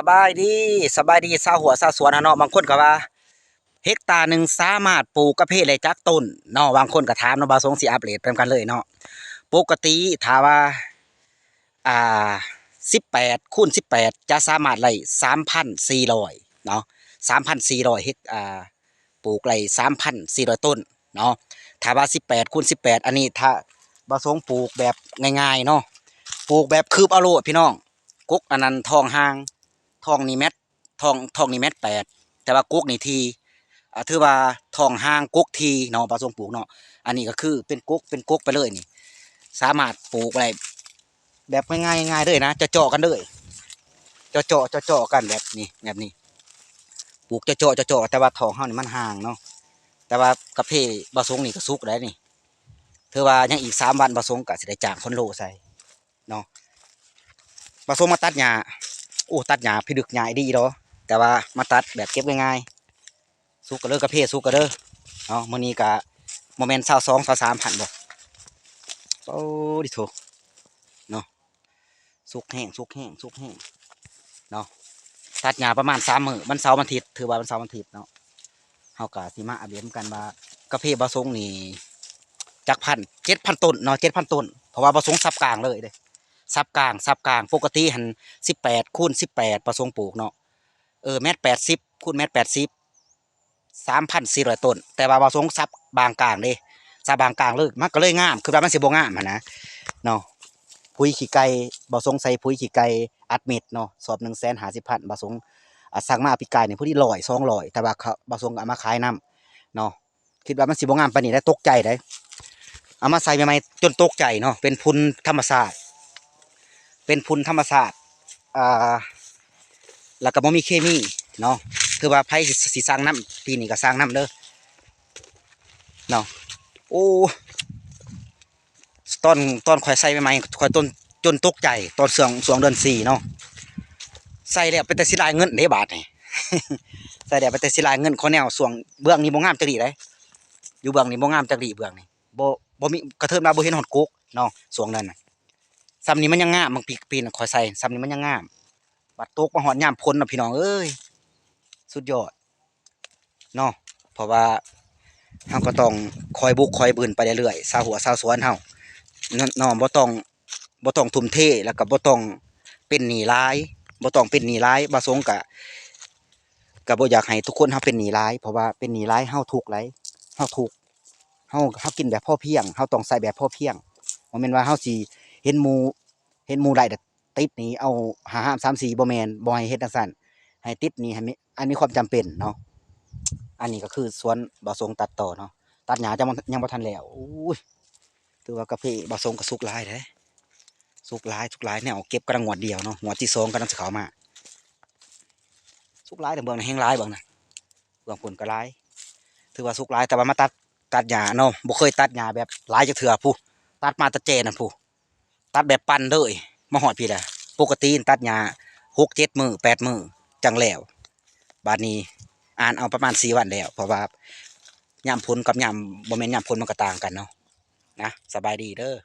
สบายดีสบายดีชาวหัวชาวสวนเนาะบางคนก็ว่าเฮกตาร์หนึ่งสามารถปลูกกระเพาะได้จักต้นเนาะบางคนก็ถามเนาะบาสงสิอัปเดตเป็นกันเลยเนาะปกติถ้าว่าอ่า18 คูณ 18จะสามารถไร่3,400เนาะ3,400เฮกปลูกไร่3,400ต้นเนาะถ้าว่า18 คูณ 18อันนี้ถ้าบาสงปลูกแบบง่ายๆเนาะปลูกแบบคืบเอาโลดพี่น้องกุ๊กอันนั้นทองหาง ทองนี่เม็ดทองนี่เม็ด8แต่ว่ากุ๊กนี่ทีถือว่าทองห้างกุ๊กทีเนาะปลาทรงปลูกเนาะอันนี้ก็คือเป็นกุ๊กไปเลยนี่สามารถปลูกอะไรแบบง่ายๆง่ายเลยนะจะเจาะกันเลยเจาะกันแบบนี้ปลูกจะเจาะแต่ว่าทองเฮานี่มันห่างเนาะแต่ว่ากระเพาะปลาทรงนี่ก็สุกได้นี่ถือว่ายังอีก3 วันปลาทรงก็สิได้จ้างคนโลใส่เนาะปลาทรงมาตัดหญ้าโอ้ตัดหญ้าพี่ดึกหญ้าดีเนาะแต่ว่ามาตัดแบบเก็บง่ายๆสุกกระเด้อกระเพาะสุกกระเด้อเนาะมื้อนี้ก็โมเมนต์22 23 พันบ่โอ้ดิโถเนาะสุกแห้งเนาะตัดหญ้าประมาณ3 มื้อวันเสาร์วันอาทิตย์ถือว่าวันเสาร์วันอาทิตย์เนาะเฮาก็สิมาอัปเดตกันว่ากระเพาะบ่ทรงนี่จักพัน7,000 ต้นเนาะ7,000 ต้นเพราะว่าบ่ทรงซับกลางเลยเด้ซับกลางปกติหัน18 คูณ 18ประสงค์ปลูกเนาะ1,80 คูณ 1,80 3,400 ต้นแต่ว่าบ่ทรงซับบางกลางเด้ซับบางกลางเลยมันก็เลยงามคือว่ามันสิบ่งามหั่นนะเนาะปุ๋ยขี้ไก่บ่ทรงใส่ปุ๋ยขี้ไก่อัดเม็ดเนาะสอบ150,000บ่ทรงสั่งมาปีกายนี่ผู้ที่100 200แต่ว่าเขาบ่ทรงเอามาขายนํเนาะคิดว่ามันสิบ่งามปานนี้ได้ตกใจได้เอามาใส่ใหม่ๆจนตกใจเนาะเป็นพุนธรรมชาติเป็นพุนธรรมชาติอ่าแล้วก็บ่มีเคมีเนาะคือว่าไผสิสร้างน้ำปีนี้ก็สร้างน้ำเด้อเนาะโอ้ตอนข่อยใส่ใหม่ๆข่อยต้นจนตกใจตอนช่วงเดือน 4เนาะใส่แล้วเป็นแต่สิได้เงินเด้บาดนี่ ใส่แล้วเป็นแต่สิได้เงินขอแนวช่วงเบื้องนี้บ่งามจักดีเลยอยู่เบื้องนี้บ่งามจักดีเบื้องนี้บ่มีกระเทิบมาบ่เห็นฮอดกุกเนาะช่วงนั้นน่ะซ้ำนี้มันยังงามบางปีน่ะข่อยใส่ซ้ำนี้มันยังงามบัดตกมาฮอดยามพ้นน่ะพี่น้องเอ้ยสุดยอดเนาะเพราะว่าเฮาก็ต้องคอยบุกคอยบืนไปเรื่อยๆชาวหัวชาวสวนเฮาเนาะบ่ต้องทุ่มเทแล้วก็บ่ต้องเป็นหนี้หลายบ่ต้องเป็นหนี้หลายบ่สงก็บ่อยากให้ทุกคนเฮาเป็นหนี้หลายเพราะว่าเป็นหนี้หลายเฮาทุกข์หลายเฮาทุกข์เฮากินแบบพอเพียงเฮาต้องใช้แบบพอเพียงบ่แม่นว่าเฮาสิเห็นหมู่ได้แต่ติดหนี้เอา5 5 3 4บ่แม่นบ่ให้เฮ็ดจังซั่นให้ติดหนี้ให้มีอันมีความจำเป็นเนาะอันนี้ก็คือสวนบ่สงตัดต่อเนาะตัดหญ้ายังบ่ทันแล้วอู้ยถือว่ากะเพบ่สงก็สุกหลายเด้สุกหลายแนวเก็บกำลังงวดเดียวเนาะงวดที่2กำลังสิเข้ามาสุกหลายแต่เบิ่งน่ะแฮงหลายเบิ่งน่ะเบื้องผลก็หลายถือว่าสุกหลายแต่ว่ามาตัดหญ้าเนาะบ่เคยตัดหญ้าแบบหลายจักเทื่อพู้ตัดมาแต่แจ้นั่นพู้ตัดแบบปั่นเลยมาฮอดพี่แหละปกติตัดหญ้า6 7 มื้อ8 มื้อจังแล้วบัดนี้อ่านเอาประมาณ4 วันแล้วเพราะว่ายามฝนกับยามบ่แม่นยามฝนมันก็ต่างกันเนาะนะสบายดีเด้อ